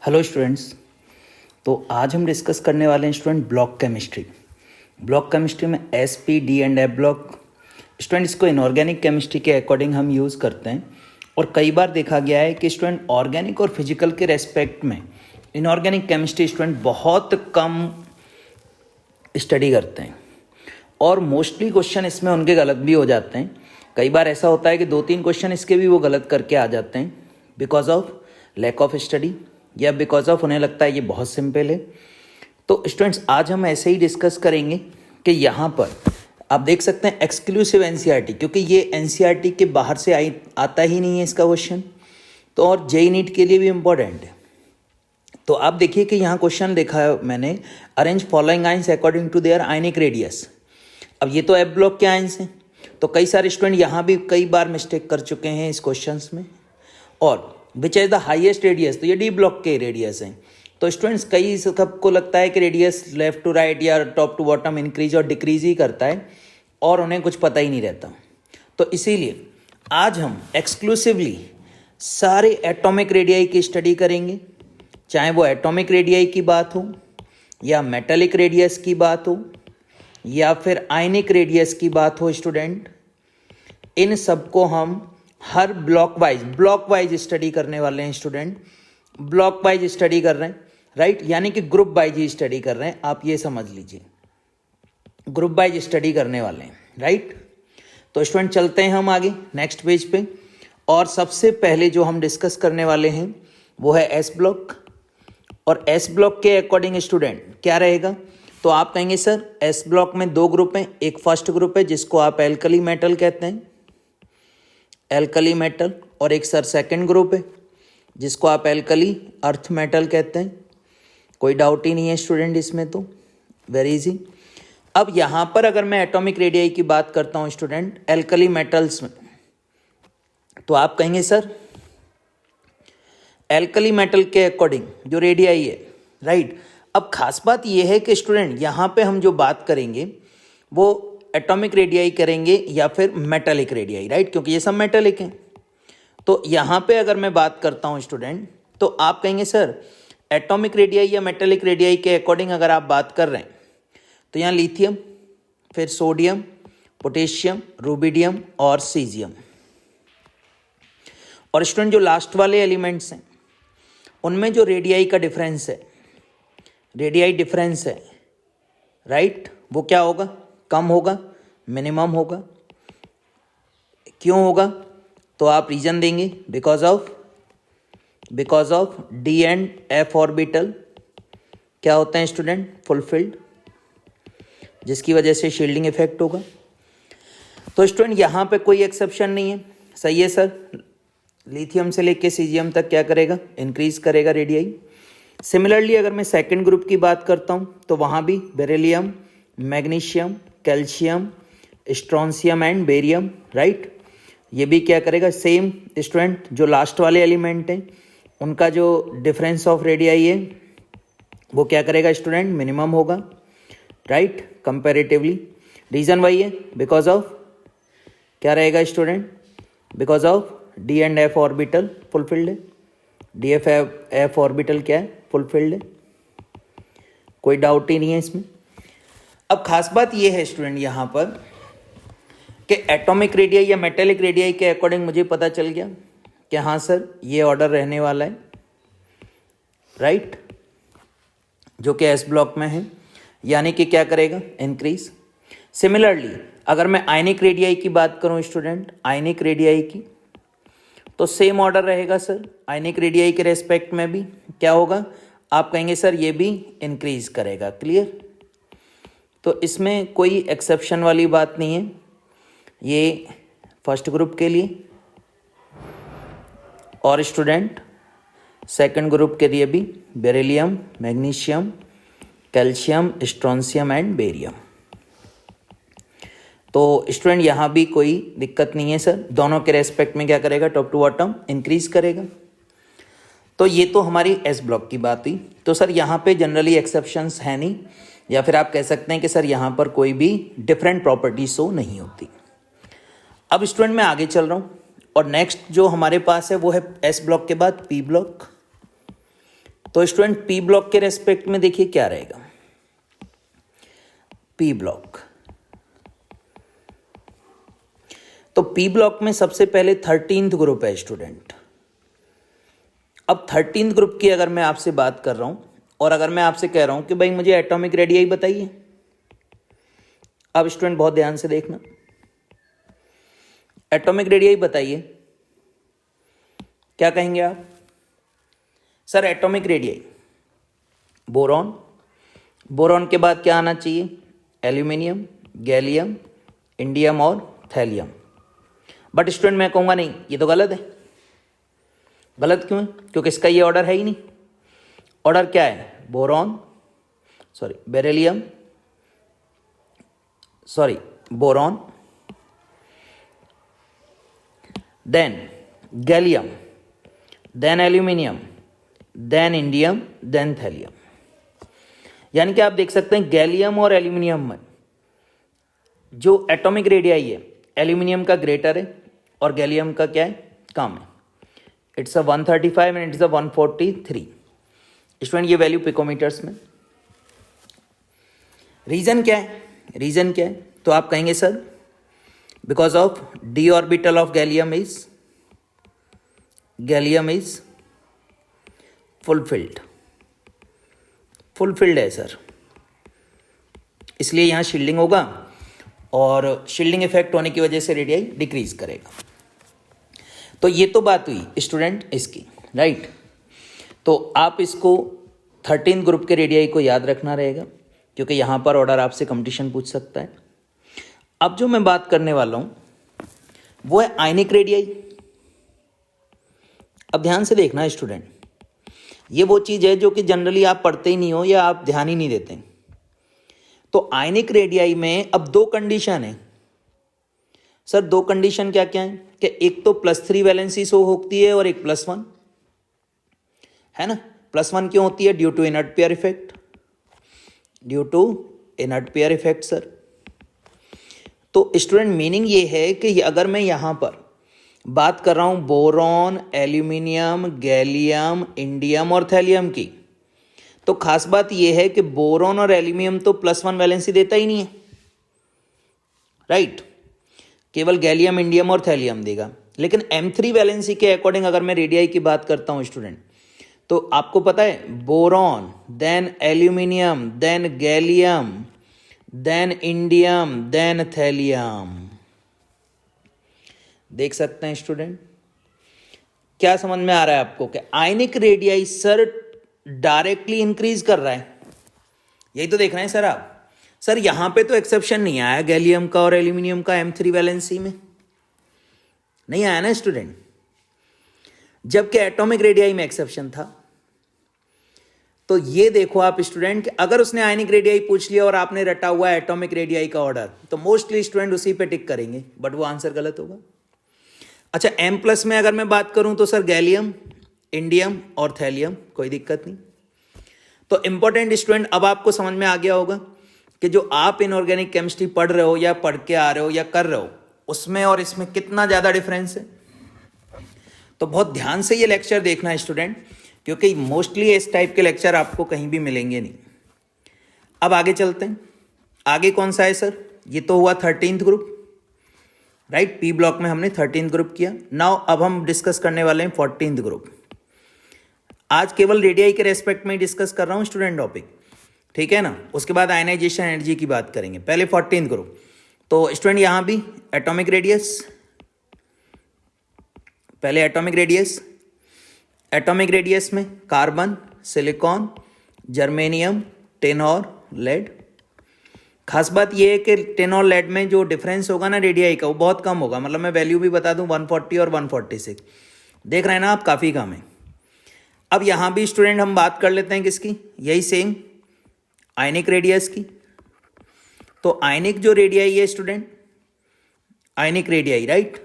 Hello students. तो आज हम डिस्कस करने वाले हैं student block chemistry. Block chemistry में S P D and F block student इसको इनऑर्गेनिक केमिस्ट्री के अकॉर्डिंग हम यूज़ करते हैं। और कई बार देखा गया है कि स्टूडेंट ऑर्गेनिक और फिजिकल के रेस्पेक्ट में इनऑर्गेनिक केमिस्ट्री स्टूडेंट बहुत कम स्टडी करते हैं और मोस्टली क्वेश्चन इसमें उनके गलत भी हो जाते हैं। कई बार ऐसा होता है कि 2-3 क्वेश्चन इसके भी वो गलत करके आ जाते हैं because of lack of study या बिकॉज ऑफ उन्हें लगता है ये बहुत सिंपल है। तो स्टूडेंट्स आज हम ऐसे ही डिस्कस करेंगे कि यहाँ पर आप देख सकते हैं एक्सक्लूसिव एनसीईआरटी, क्योंकि ये एनसीईआरटी के बाहर से आता ही नहीं है इसका क्वेश्चन, तो और जेईई नीट के लिए भी इम्पोर्टेंट है। तो आप देखिए कि यहाँ क्वेश्चन देखा है मैंने, arrange following ions according to their ionic radius. अब ये तो एफ ब्लॉक के आइंस हैं, तो कई सारे स्टूडेंट यहाँ भी कई बार मिस्टेक कर चुके हैं इस क्वेश्चंस में। और which is the highest radius, तो ये डी ब्लॉक के रेडियस हैं। तो स्टूडेंट्स कई सबको लगता है कि रेडियस लेफ्ट टू राइट या टॉप टू बॉटम इंक्रीज और डिक्रीज ही करता है और उन्हें कुछ पता ही नहीं रहता। तो इसीलिए आज हम एक्सक्लूसिवली सारे एटॉमिक रेडियाई की स्टडी करेंगे, चाहे वो एटॉमिक रेडियाई की बात हो या मेटालिक रेडियस की बात हो या फिर आयनिक रेडियस की बात हो। स्टूडेंट इन सबको हम हर ब्लॉक वाइज स्टडी करने वाले हैं। स्टूडेंट ब्लॉक वाइज स्टडी कर रहे हैं, राइट, यानी कि ग्रुप वाइज ही स्टडी कर रहे हैं। आप ये समझ लीजिए ग्रुप वाइज स्टडी करने वाले हैं, राइट। तो स्टूडेंट चलते हैं हम आगे नेक्स्ट पेज पे। और सबसे पहले जो हम डिस्कस करने वाले हैं वो है एस ब्लॉक। और एस ब्लॉक के अकॉर्डिंग स्टूडेंट क्या रहेगा, तो आप कहेंगे सर एस ब्लॉक में 2 ग्रुप हैं। एक फर्स्ट ग्रुप है जिसको आप एल्कली मेटल कहते हैं, एल्कली मेटल, और एक सर सेकंड ग्रुप है जिसको आप एल्कली अर्थ मेटल कहते हैं। कोई डाउट ही नहीं है स्टूडेंट इसमें, तो वेरी इजी। अब यहाँ पर अगर मैं एटॉमिक रेडियाई की बात करता हूँ स्टूडेंट एल्कली मेटल्स में, तो आप कहेंगे सर एल्कली मेटल के अकॉर्डिंग जो रेडियाई है, राइट। अब खास बात यह है कि स्टूडेंट यहाँ पे हम जो बात करेंगे वो एटॉमिक रेडियाई करेंगे या फिर मेटालिक रेडियाई, राइट, क्योंकि ये सब मेटालिक हैं। तो यहाँ पे अगर मैं बात करता हूँ स्टूडेंट, तो आप कहेंगे सर एटॉमिक रेडियाई या मेटालिक रेडियाई के अकॉर्डिंग अगर आप बात कर रहे हैं तो यहाँ लिथियम, फिर सोडियम, पोटेशियम, रुबिडियम और सीजियम। और स्टूडेंट जो लास्ट वाले एलिमेंट्स हैं उनमें जो रेडियाई का डिफरेंस है, रेडियाई डिफरेंस है, राइट, वो क्या होगा, कम होगा, मिनिमम होगा। क्यों होगा, तो आप रीजन देंगे because of D and F orbital क्या होते हैं स्टूडेंट, फुलफिल्ड, जिसकी वजह से शील्डिंग इफेक्ट होगा। तो स्टूडेंट यहाँ पे कोई एक्सेप्शन नहीं है, सही है सर। लिथियम से लेके सीजियम तक क्या करेगा, इंक्रीज करेगा रेडियाई। सिमिलरली अगर मैं सेकंड ग्रुप की बात करता हूँ तो वहाँ भी beryllium, magnesium, calcium, strontium and barium, right, ये भी क्या करेगा, सेम स्टूडेंट जो लास्ट वाले एलिमेंट हैं उनका जो डिफरेंस ऑफ रेडियाई है वो क्या करेगा स्टूडेंट, मिनिमम होगा, राइट, कंपैरेटिवली। रीज़न वही है बिकॉज ऑफ क्या रहेगा student, because of D and F orbital fulfilled है। डी एफ ऑर्बिटल क्या है, फुलफिल्ड है, कोई डाउट ही नहीं है इसमें। अब खास बात ये है स्टूडेंट यहाँ पर कि एटॉमिक रेडियाई या मेटालिक रेडियाई के अकॉर्डिंग मुझे पता चल गया कि हाँ सर ये ऑर्डर रहने वाला है, राइट, जो कि एस ब्लॉक में है, यानी कि क्या करेगा, इंक्रीज। सिमिलरली अगर मैं आयनिक रेडियाई की बात करूँ स्टूडेंट, आयनिक रेडियाई की, तो सेम ऑर्डर रहेगा सर। आयनिक रेडियाई के रेस्पेक्ट में भी क्या होगा, आप कहेंगे सर ये भी इंक्रीज करेगा, क्लियर। तो इसमें कोई एक्सेप्शन वाली बात नहीं है, ये फर्स्ट ग्रुप के लिए और स्टूडेंट सेकंड ग्रुप के लिए भी beryllium, magnesium, calcium, strontium and barium. तो स्टूडेंट यहाँ भी कोई दिक्कत नहीं है सर, दोनों के रेस्पेक्ट में क्या करेगा, टॉप टू बॉटम इंक्रीज करेगा। तो ये तो हमारी एस ब्लॉक की बात हुई। तो सर यहाँ पे जनरली एक्सेप्शंस है नहीं, या फिर आप कह सकते हैं कि सर यहाँ पर कोई भी डिफरेंट प्रॉपर्टी शो नहीं होती। अब स्टूडेंट मैं आगे चल रहा हूँ और नेक्स्ट जो हमारे पास है वो है एस ब्लॉक के बाद पी ब्लॉक। तो स्टूडेंट पी ब्लॉक के रेस्पेक्ट में देखिए क्या रहेगा। पी ब्लॉक, तो पी ब्लॉक में सबसे पहले 13th ग्रुप है स्टूडेंट। अब 13th ग्रुप की अगर मैं आपसे बात कर रहा हूं और अगर मैं आपसे कह रहा हूं कि भाई मुझे एटॉमिक रेडियाई बताइए, अब स्टूडेंट बहुत ध्यान से देखना, एटॉमिक रेडियाई बताइए, क्या कहेंगे आप? Sir atomic radii, boron, boron के बाद क्या आना चाहिए? एल्यूमिनियम, गैलियम, इंडियम और थैलियम। बट स्टूडेंट मैं कहूँगा नहीं, ये तो गलत है। गलत क्यों है? क्योंकि इसका ये ऑर्डर है ही नहीं। ऑर्डर क्या है? Boron, beryllium, boron, then gallium, then aluminium, then indium, then thallium. यानी कि आप देख सकते हैं गैलियम और एल्यूमिनियम में जो एटॉमिक रेडियाई है, एल्यूमिनियम का ग्रेटर है और गैलियम का क्या है? कम है। It's a 135 and it's a 143। Student ये वैल्यू पिकोमीटर्स में। रीजन क्या है? रीजन क्या है? तो आप कहेंगे sir because of D orbital of gallium is fulfilled है सर, इसलिए यहां शील्डिंग होगा और शील्डिंग इफेक्ट होने की वजह से रेडियाई डिक्रीज करेगा। तो ये तो बात हुई स्टूडेंट इसकी, राइट। तो आप इसको 13 ग्रुप के रेडियाई को याद रखना रहेगा क्योंकि यहां पर ऑर्डर आपसे कंपटीशन पूछ सकता है। अब जो मैं बात करने वाला हूं वो है आयनिक रेडियाई। अब ध्यान से देखना स्टूडेंट, ये वो चीज है जो कि जनरली आप पढ़ते ही नहीं हो या आप ध्यान ही नहीं देते। तो आयनिक रेडियाई में अब दो कंडीशन है सर। दो कंडीशन क्या क्या है कि एक तो +3 वैलेंसी शो होती है और एक +1 है ना। +1 क्यों होती है? Due to inert pair effect, sir. तो स्टूडेंट मीनिंग ये है कि अगर मैं यहां पर बात कर रहा हूं बोरॉन, एल्यूमिनियम, गैलियम, इंडियम और थैलियम की, तो खास बात यह है कि बोरॉन और एल्यूमिनियम तो +1 वैलेंसी देता ही नहीं है, राइट। केवल गैलियम, इंडियम और थैलियम देगा। लेकिन M3 वैलेंसी के अकॉर्डिंग अगर मैं रेडियाई की बात करता हूं स्टूडेंट, तो आपको पता है boron, then aluminium, then gallium, then indium, then thallium. देख सकते हैं स्टूडेंट, क्या समझ में आ रहा है आपको कि ionic radii sir directly increase कर रहा है। यही तो देख रहे हैं सर आप। सर यहां पे तो एक्सेप्शन नहीं आया गैलियम का और एल्यूमिनियम का M3 वैलेंसी में, नहीं आया ना स्टूडेंट, जबकि एटॉमिक रेडियाई में एक्सेप्शन था। तो ये देखो आप स्टूडेंट, अगर उसने आयनिक रेडियाई पूछ लिया और आपने रटा हुआ है एटॉमिक रेडियाई का ऑर्डर, तो मोस्टली स्टूडेंट उसी पे टिक करेंगे, बट वो आंसर गलत होगा। अच्छा M+ में अगर मैं बात करूं तो सर गैलियम, इंडियम और थैलियम, कोई दिक्कत नहीं। तो इंपॉर्टेंट स्टूडेंट, अब आपको समझ में आ गया होगा कि जो आप इनऑर्गेनिक केमिस्ट्री पढ़ रहे हो या पढ़ के आ रहे हो या कर रहे हो, उसमें और इसमें कितना ज्यादा डिफरेंस है। तो बहुत ध्यान से ये लेक्चर देखना है स्टूडेंट, क्योंकि मोस्टली इस टाइप के लेक्चर आपको कहीं भी मिलेंगे नहीं। अब आगे चलते हैं। आगे कौन सा है सर? ये तो हुआ 13th group, right. P block में हमने 13th ग्रुप किया। नाउ अब हम डिस्कस करने वाले हैं 14th ग्रुप। आज केवल रेडियाई के रेस्पेक्ट में ही डिस्कस कर रहा हूं स्टूडेंट टॉपिक, ठीक है ना। उसके बाद आयनाइजेशन एनर्जी की बात करेंगे। पहले 14th ग्रुप। तो स्टूडेंट यहां भी एटॉमिक रेडियस, पहले एटॉमिक रेडियस में कार्बन, सिलिकॉन, जर्मेनियम, टिन और लेड। खास बात यह है कि टिन और लेड में जो डिफरेंस होगा ना रेडियाई का, वो बहुत कम होगा। मतलब मैं वैल्यू भी बता दूं 140 और 146, देख रहे हैं ना आप, काफी कम है। अब यहां भी स्टूडेंट हम बात कर लेते हैं किसकी, यही सेम आयनिक रेडियस की। तो आयनिक जो रेडियाई है स्टूडेंट, आयनिक रेडियाई, राइट,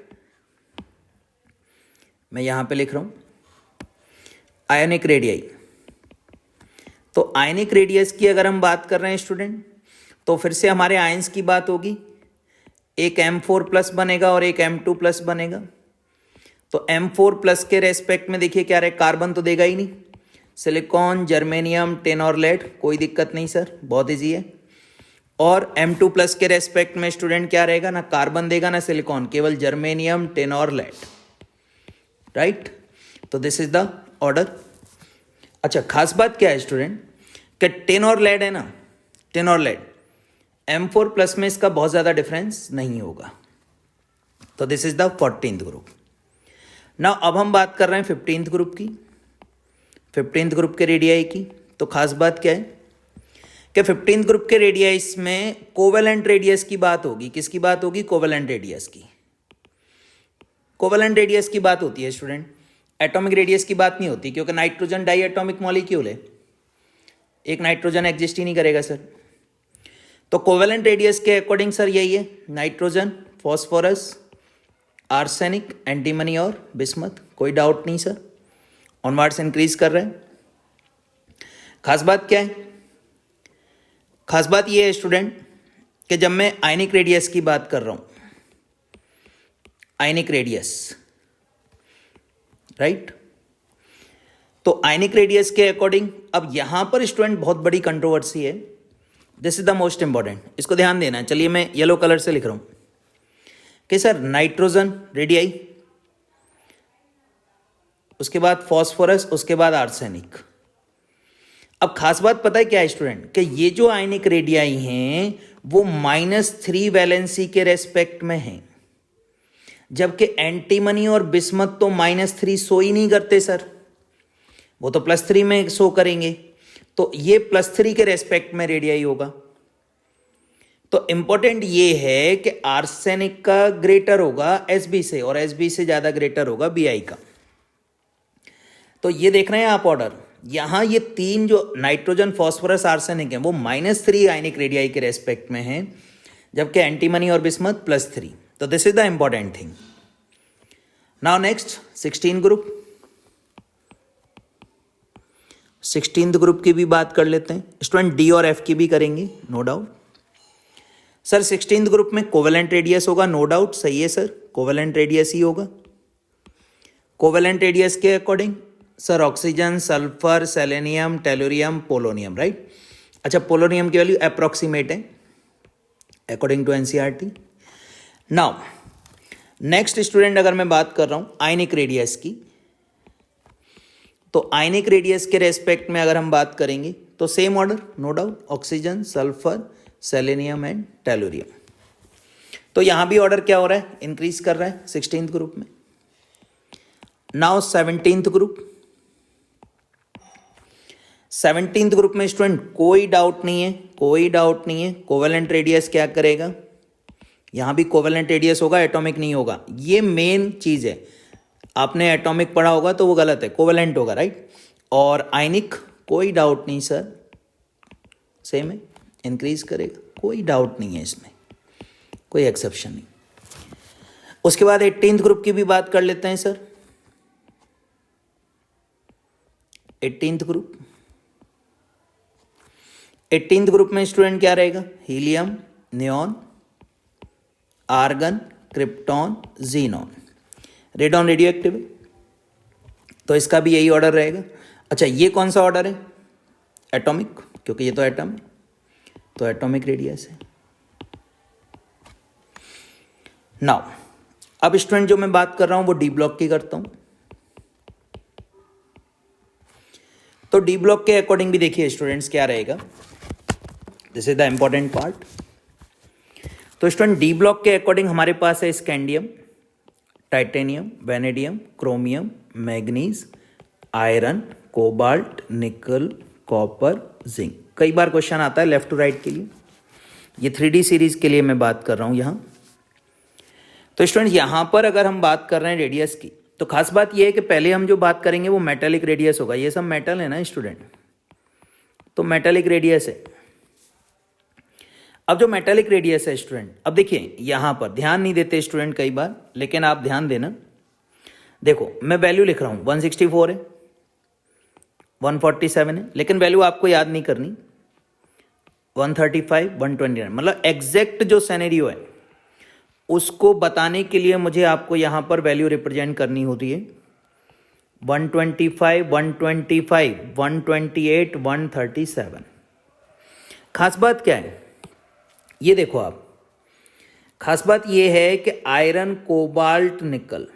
मैं यहां पे लिख रहा हूं आयनिक रेडियाई। तो आयनिक रेडियस की अगर हम बात कर रहे हैं स्टूडेंट, तो फिर से हमारे आयंस की बात होगी। एक M4+ बनेगा और एक M2+ बनेगा। तो M4+ के रेस्पेक्ट में देखिए क्या रहे, कार्बन तो देगा ही नहीं, सिलिकॉन, जर्मेनियम, टिन और लेड, कोई दिक्कत नहीं सर, बहुत ईजी है। और M2 प्लस के रेस्पेक्ट में स्टूडेंट क्या रहेगा, ना कार्बन देगा ना सिलिकॉन, केवल जर्मेनियम, टिन और लेड, राइट। तो दिस इज द ऑर्डर। अच्छा, खास बात क्या है स्टूडेंट कि टिन और लेड है ना, टिन और लेड M4 प्लस में इसका बहुत ज़्यादा डिफरेंस नहीं होगा। तो this is the 14th group. Now अब हम बात कर रहे हैं 15th ग्रुप की, 15th ग्रुप के रेडियाई की। तो खास बात क्या है कि 15th ग्रुप के रेडियस में कोवेलेंट रेडियस की बात होगी। किसकी बात होगी, कोवेलेंट रेडियस की। कोवेलेंट रेडियस की बात होती है स्टूडेंट, एटॉमिक रेडियस की बात नहीं होती, क्योंकि नाइट्रोजन डाई एटॉमिक मॉलिक्यूल है, एक नाइट्रोजन एग्जिस्ट ही नहीं करेगा सर। तो कोवेलेंट रेडियस के अकॉर्डिंग सर यही है, नाइट्रोजन, फॉस्फोरस, आर्सेनिक, एंटीमनी और बिस्मथ, कोई डाउट नहीं सर, ऑनवर्ड्स इंक्रीज कर रहे हैं। खास बात क्या है, खास बात यह है स्टूडेंट कि जब मैं आयनिक रेडियस की बात कर रहा हूं, आयनिक रेडियस, राइट, तो आयनिक रेडियस के अकॉर्डिंग अब यहां पर स्टूडेंट बहुत बड़ी कंट्रोवर्सी है। This is the most important, इसको ध्यान देना है। चलिए मैं येलो कलर से लिख रहा हूं कि सर नाइट्रोजन रेडियाई, उसके बाद फॉस्फोरस, उसके बाद आर्सेनिक। अब खास बात पता है क्या है स्टूडेंट कि ये जो आयनिक रेडियाई हैं वो -3 वैलेंसी के रेस्पेक्ट में हैं, जबकि एंटीमनी और बिस्मथ तो -3 शो ही नहीं करते सर, वो तो +3 में शो करेंगे। तो ये +3 के रेस्पेक्ट में रेडियाई होगा। तो इंपॉर्टेंट ये है कि आर्सेनिक का ग्रेटर होगा Sb से, और Sb से ज्यादा ग्रेटर होगा Bi का। तो ये देख रहे हैं आप ऑर्डर, यहां ये तीन जो नाइट्रोजन, फॉस्फोरस, आर्सेनिक है वो -3 आयनिक रेडियाई के रेस्पेक्ट में है, जबकि एंटीमनी और बिस्मथ +3। तो this is the important thing. Now next 16 group, 16th group की भी बात कर लेते हैं स्टूडेंट, डी और एफ की भी करेंगे, no doubt. Sir 16th group में कोवेलेंट रेडियस होगा, नो डाउट, सही है सर, कोवेलेंट रेडियस ही होगा। कोवेलेंट रेडियस के according sir oxygen, sulphur, selenium, tellurium, polonium, right. अच्छा, पोलोनियम की वैल्यू अप्रोक्सीमेट है according to NCERT. Now next student अगर मैं बात कर रहा हूं आयनिक रेडियस की, तो आयनिक रेडियस के रेस्पेक्ट में अगर हम बात करेंगे तो same order, no doubt, oxygen, sulphur, selenium and tellurium. तो यहां भी ऑर्डर क्या हो रहा है, इंक्रीज कर रहा है 16th ग्रुप में। Now 17th group, 17th group में स्टूडेंट कोई डाउट नहीं है, कोई डाउट नहीं है, कोवेलेंट रेडियस क्या करेगा, यहां भी कोवेलेंट रेडियस होगा, एटॉमिक नहीं होगा। ये मेन चीज है, आपने एटॉमिक पढ़ा होगा तो वो गलत है, कोवेलेंट होगा, राइट। और आयनिक कोई डाउट नहीं सर, सेम है, इंक्रीज करेगा, कोई डाउट नहीं है इसमें, कोई एक्सेप्शन नहीं। उसके बाद 18th ग्रुप की भी बात कर लेते हैं sir. 18th group, 18th group में स्टूडेंट क्या रहेगा, helium, neon, argon, krypton, xenon. Radon radioactive है, तो इसका भी यही ऑर्डर रहेगा। अच्छा, ये कौन सा ऑर्डर है, एटॉमिक, क्योंकि ये तो एटम है, तो एटॉमिक रेडियस है। नाउ अब स्टूडेंट जो मैं बात कर रहा हूं वो डी ब्लॉक की करता हूं। तो डी ब्लॉक के अकॉर्डिंग भी देखिए स्टूडेंट्स क्या रहेगा, this is the important part. तो स्टूडेंट डी ब्लॉक के अकॉर्डिंग हमारे पास है scandium, titanium, vanadium, chromium, manganese, iron, cobalt, निकल, कॉपर, जिंक। कई बार क्वेश्चन आता है लेफ्ट टू राइट के लिए, ये 3D सीरीज के लिए मैं बात कर रहा हूं यहां। तो स्टूडेंट यहां पर अगर हम बात कर रहे हैं रेडियस की, तो खास बात यह है कि पहले हम जो बात करेंगे वो मेटेलिक रेडियस होगा। ये सब मेटल है ना स्टूडेंट, तो मेटेलिक रेडियस है। अब जो मेटेलिक रेडियस है स्टूडेंट, अब देखिए यहां पर ध्यान नहीं देते स्टूडेंट कई बार, लेकिन आप ध्यान देना। देखो मैं वैल्यू लिख रहा हूं 164 है, 147 है, लेकिन वैल्यू आपको याद नहीं करनी, 135, 129, मतलब एग्जैक्ट जो सिनेरियो है उसको बताने के लिए मुझे आपको यहां पर वैल्यू रिप्रेजेंट करनी होती है। 125, 125, 128, 137। खास बात क्या है, ये देखो आप, खास बात ये है कि आयरन, कोबाल्ट, निकल,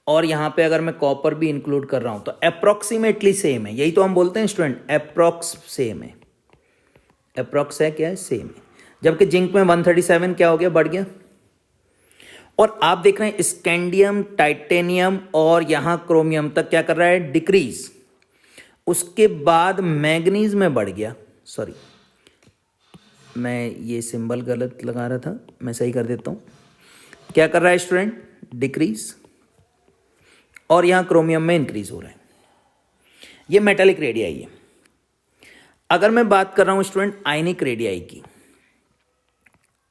और यहां पे अगर मैं कॉपर भी इंक्लूड कर रहा हूं तो अप्रोक्सीमेटली सेम है। यही तो हम बोलते हैं स्टूडेंट, अप्रोक्स सेम है। अप्रोक्स है क्या है, सेम है। जबकि जिंक में 137 क्या हो गया, बढ़ गया। और आप देख रहे हैं स्कैंडियम, टाइटेनियम और यहां क्रोमियम तक क्या कर रहा है, डिक्रीज। उसके बाद मैग्नीज में बढ़ गया, सॉरी मैं ये सिंबल गलत लगा रहा था, मैं सही कर देता हूं। क्या कर रहा है स्टूडेंट, डिक्रीज, और यहां क्रोमियम में इंक्रीज हो रहा है। ये मेटालिक रेडियाई है। अगर मैं बात कर रहा हूं स्टूडेंट आयनिक रेडियाई की,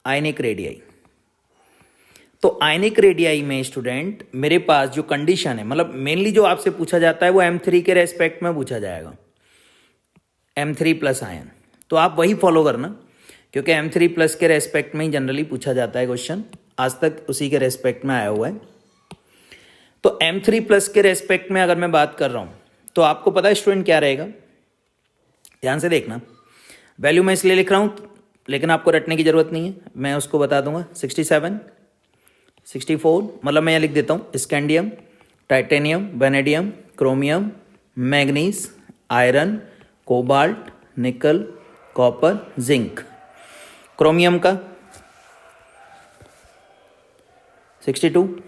आयनिक रेडियाई, तो आयनिक रेडियाई में स्टूडेंट मेरे पास जो कंडीशन है, मतलब मेनली जो आपसे पूछा जाता है वो M3 के रेस्पेक्ट में पूछा जाएगा, M3 प्लस आयन। तो आप वही फॉलो करना, क्योंकि M3 प्लस के रेस्पेक्ट में ही जनरली पूछा जाता है क्वेश्चन, आज तक उसी के रेस्पेक्ट में आया हुआ है। तो M3 प्लस के रेस्पेक्ट में अगर मैं बात कर रहा हूं तो आपको पता है स्टूडेंट क्या रहेगा, ध्यान से देखना। वैल्यू मैं इसलिए लिख रहा हूं, लेकिन आपको रटने की जरूरत नहीं है, मैं उसको बता दूंगा। 67, 64, मतलब मैं यह लिख देता हूं, scandium, titanium, vanadium, chromium, manganese, iron, cobalt, निकल, कॉपर, जिंक। क्रोमियम का 62,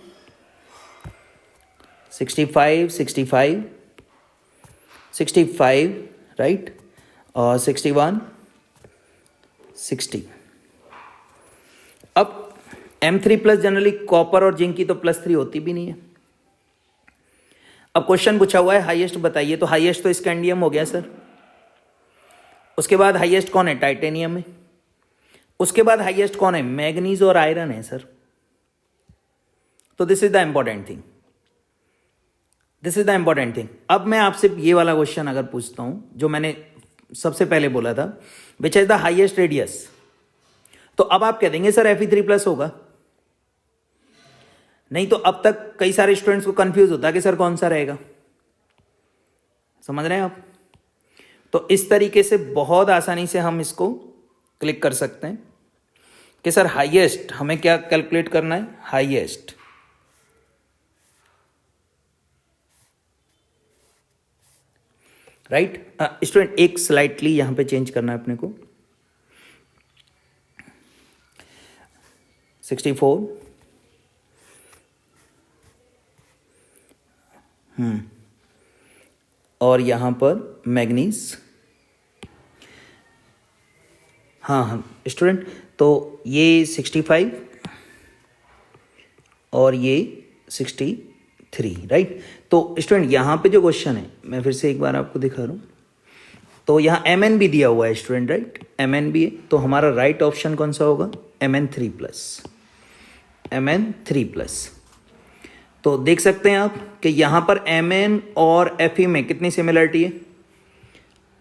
65, 65, 65, राइट, और 61, 60। अब M3 प्लस जनरली कॉपर और जिंक की तो +3 होती भी नहीं है। अब क्वेश्चन पूछा हुआ है हाईएस्ट बताइए, तो हाईएस्ट तो स्कैंडियम हो गया सर। उसके बाद हाईएस्ट कौन है, टाइटेनियम है। उसके बाद हाईएस्ट कौन है, मैग्नीज और आयरन है सर। तो this is the important thing, this is the important thing. अब मैं आपसे ये वाला क्वेश्चन अगर पूछता हूं जो मैंने सबसे पहले बोला था, which is the highest radius, तो अब आप कह देंगे सर Fe3+ होगा। नहीं तो अब तक कई सारे स्टूडेंट्स को कंफ्यूज होता है कि सर कौन सा रहेगा, समझ रहे हैं आप। तो इस तरीके से बहुत आसानी से हम इसको क्लिक कर सकते हैं कि सर हाईएस्ट हमें क्या कैलकुलेट करना है, हाईएस्ट। राइट स्टूडेंट, एक स्लाइटली यहां पे चेंज करना है अपने को। 64, और यहां पर मैग्नीज, हाँ स्टूडेंट, तो ये 65 और ये 63, राइट। तो स्टूडेंट यहां पे जो क्वेश्चन है, मैं फिर से एक बार आपको दिखा रहा हूं, तो यहां Mn भी दिया हुआ है स्टूडेंट, राइट, Mn भी है। तो हमारा राइट ऑप्शन कौन सा होगा, Mn3+, Mn3+। तो देख सकते हैं आप कि यहां पर Mn और Fe में कितनी सिमिलरिटी है,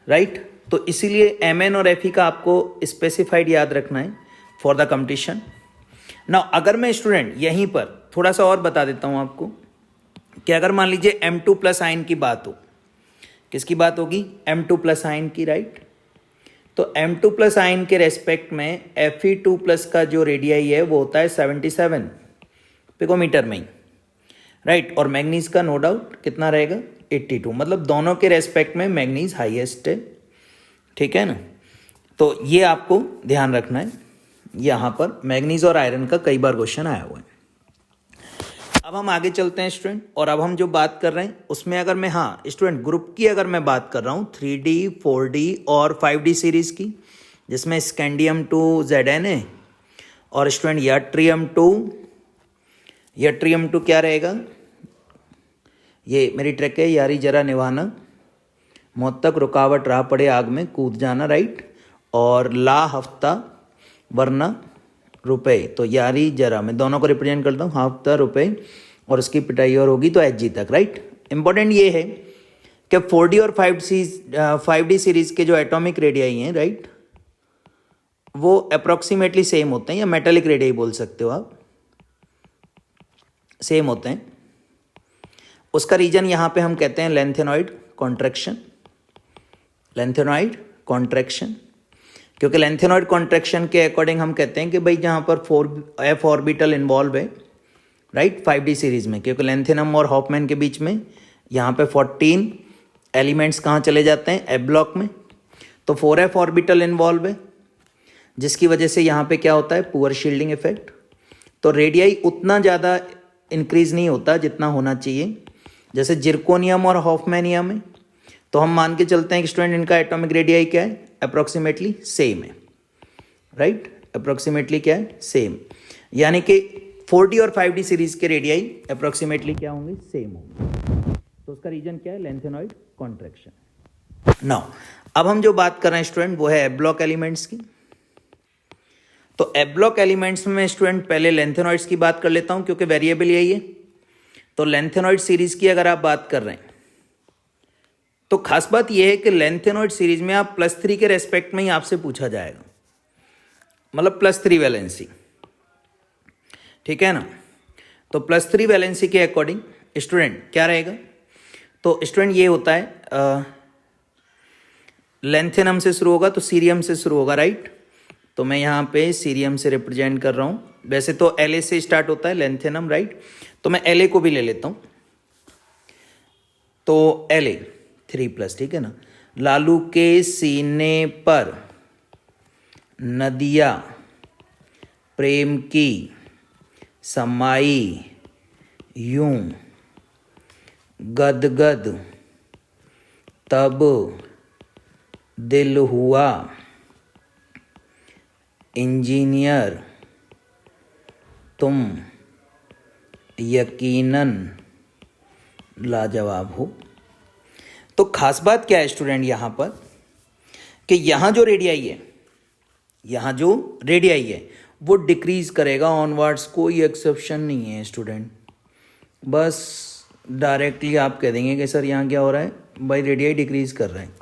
राइट। तो इसीलिए Mn और Fe का आपको स्पेसिफाइड याद रखना है फॉर द कंपटीशन। नाउ अगर मैं स्टूडेंट यहीं पर थोड़ा सा और बता देता हूं आपको कि अगर मान लीजिए M2+ आयन की बात हो, किसकी बात होगी, M2+ आयन की, राइट। तो M2+ आयन के रेस्पेक्ट में Fe2+ का जो रेडियाई है वो होता है 77 पिकोमीटर में ही, राइट। और मैग्नीज का नो डाउट कितना रहेगा, 82, मतलब दोनों के रेस्पेक्ट में मैग्नीज हाईएस्ट है, ठीक है ना। तो ये आपको ध्यान रखना है, यहां पर मैग्नीज और आयरन का कई बार क्वेश्चन आया हुआ है। अब हम आगे चलते हैं स्टूडेंट, और अब हम जो बात कर रहे हैं उसमें अगर मैं, हाँ स्टूडेंट, ग्रुप की अगर मैं बात कर रहा हूं 3D, 4D और 5D सीरीज की, जिसमें स्कैंडियम 2 Zn है, और स्टूडेंट यट्रियम 2 क्या रहेगा, ये मेरी ट्रिक है, यारी जरा निभाना, मौत तक रुकावट राह पड़े आग में कूद जाना, राइट। और ला हफ्ता वरना रुपए, तो यारी जरा, मैं दोनों को रिप्रेजेंट करता हूँ, हफ्ता रुपए, और उसकी पिटाई और होगी तो Hg तक, राइट। इंपॉर्टेंट ये है कि 4D और 5D सीरीज के जो एटॉमिक रेडियाई हैं, राइट, वो अप्रोक्सीमेटली सेम होते हैं, या मेटालिक रेडियाई बोल सकते हो आप, सेम होते हैं। उसका रीजन यहाँ पे हम कहते हैं लेंथेनॉइड कॉन्ट्रैक्शन, लेंथेनॉइड कॉन्ट्रैक्शन, क्योंकि लेंथेनॉइड कॉन्ट्रैक्शन के अकॉर्डिंग हम कहते हैं कि भाई जहाँ पर 4f ऑर्बिटल इन्वॉल्व है, राइट, 5d सीरीज में, क्योंकि लेंथेनम और हॉफमैन के बीच में यहाँ पे 14 एलिमेंट्स कहाँ चले जाते हैं, एफ ब्लॉक में, तो 4f ऑर्बिटल इन्वॉल्व है, जिसकी वजह से यहाँ पे क्या होता है, पुअर शील्डिंग इफेक्ट। तो रेडियाई उतना ज़्यादा इंक्रीज नहीं होता जितना होना चाहिए, जैसे जिरकोनियम और हॉफमैनियम है, तो हम मान के चलते हैं कि स्टूडेंट इनका एटॉमिक रेडियाई क्या है, अप्रोक्सीमेटली सेम है, राइट, अप्रोक्सीमेटली क्या है, सेम, यानी कि 4D और 5D सीरीज के रेडियाई अप्रोक्सीमेटली क्या होंगे, सेम होंगे। तो उसका रीजन क्या है, लेंथेनॉइड कॉन्ट्रैक्शन। नाउ अब हम जो बात कर रहे हैं स्टूडेंट वो है एफ ब्लॉक एलिमेंट्स की। तो एफ ब्लॉक एलिमेंट्स में स्टूडेंट पहले लेंथेनॉइड्स की बात कर लेता हूं क्योंकि वेरिएबल यही है। तो लेंथेनॉइड सीरीज की अगर आप बात कर रहे हैं तो खास बात यह है कि लेंथेनॉइड सीरीज में आप +3 के रेस्पेक्ट में ही आपसे पूछा जाएगा, मतलब +3 वैलेंसी, ठीक है ना। तो +3 वैलेंसी के अकॉर्डिंग स्टूडेंट क्या रहेगा, तो स्टूडेंट ये होता है लेंथेनम से शुरू होगा तो सीरियम से शुरू होगा, राइट। तो मैं यहाँ पे सीरियम से रिप्रेजेंट कर रहा हूँ, वैसे तो La से स्टार्ट होता है लेंथेनम, राइट, तो मैं La को भी ले लेता हूँ। तो La 3+, ठीक है ना। लालू के सीने पर नदिया प्रेम की समाई यूं, गदगद तब दिल हुआ इंजीनियर तुम यकीनन लाजवाब हो। तो खास बात क्या है स्टूडेंट यहाँ पर कि यहाँ जो रेडियाई है, यहाँ जो रेडियाई है वो डिक्रीज करेगा ऑनवर्ड्स, कोई एक्सेप्शन नहीं है स्टूडेंट। बस डायरेक्टली आप कह देंगे कि सर यहाँ क्या हो रहा है, भाई रेडियाई डिक्रीज कर रहे हैं।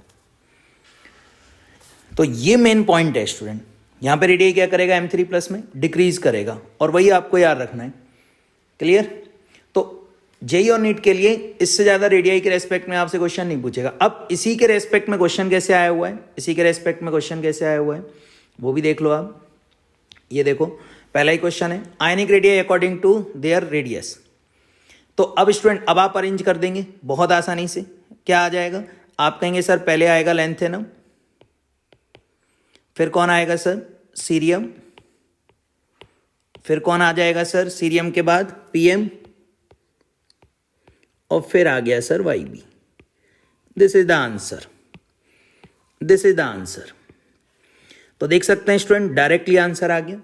तो ये मेन पॉइंट है स्टूडेंट, यहाँ पे रेडियाई क्या करेगा, M3+ में डिक्रीज करेगा, और वही आपको याद रखना है, क्लियर। तो जेई और नीट के लिए इससे ज़्यादा रेडियाई के रेस्पेक्ट में आपसे क्वेश्चन नहीं पूछेगा। अब इसी के रेस्पेक्ट में क्वेश्चन कैसे आया हुआ है, इसी के रेस्पेक्ट में क्वेश्चन कैसे आया हुआ है वो भी देख लो आप। ये देखो पहला ही क्वेश्चन है, ionic radii according to their radius. तो अब स्टूडेंट अब आप अरेंज कर देंगे बहुत आसानी से, क्या आ जाएगा, आप कहेंगे सर पहले आएगा लेंथेनम, फिर कौन आएगा सर, सीरियम, फिर कौन आ जाएगा सर, सीरियम के बाद PM, और फिर आ गया sir YB। This is the answer, this is the answer. तो देख सकते हैं स्टूडेंट डायरेक्टली आंसर आ गया।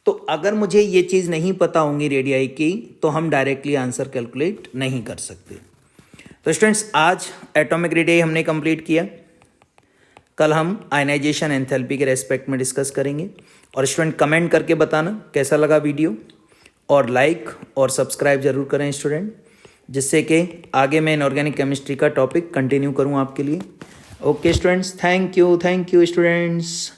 तो अगर मुझे ये चीज़ नहीं पता होंगी रेडियाई की तो हम डायरेक्टली आंसर कैलकुलेट नहीं कर सकते। तो स्टूडेंट्स आज एटॉमिक रेडियाई हमने कंप्लीट किया, कल हम आयनाइजेशन एंथैल्पी के रेस्पेक्ट में डिस्कस करेंगे। और स्टूडेंट कमेंट करके बताना कैसा लगा वीडियो, और लाइक और सब्सक्राइब जरूर करें स्टूडेंट, जिससे कि आगे मैं इनऑर्गेनिक केमिस्ट्री का टॉपिक कंटिन्यू करूं आपके लिए। Okay students, thank you students.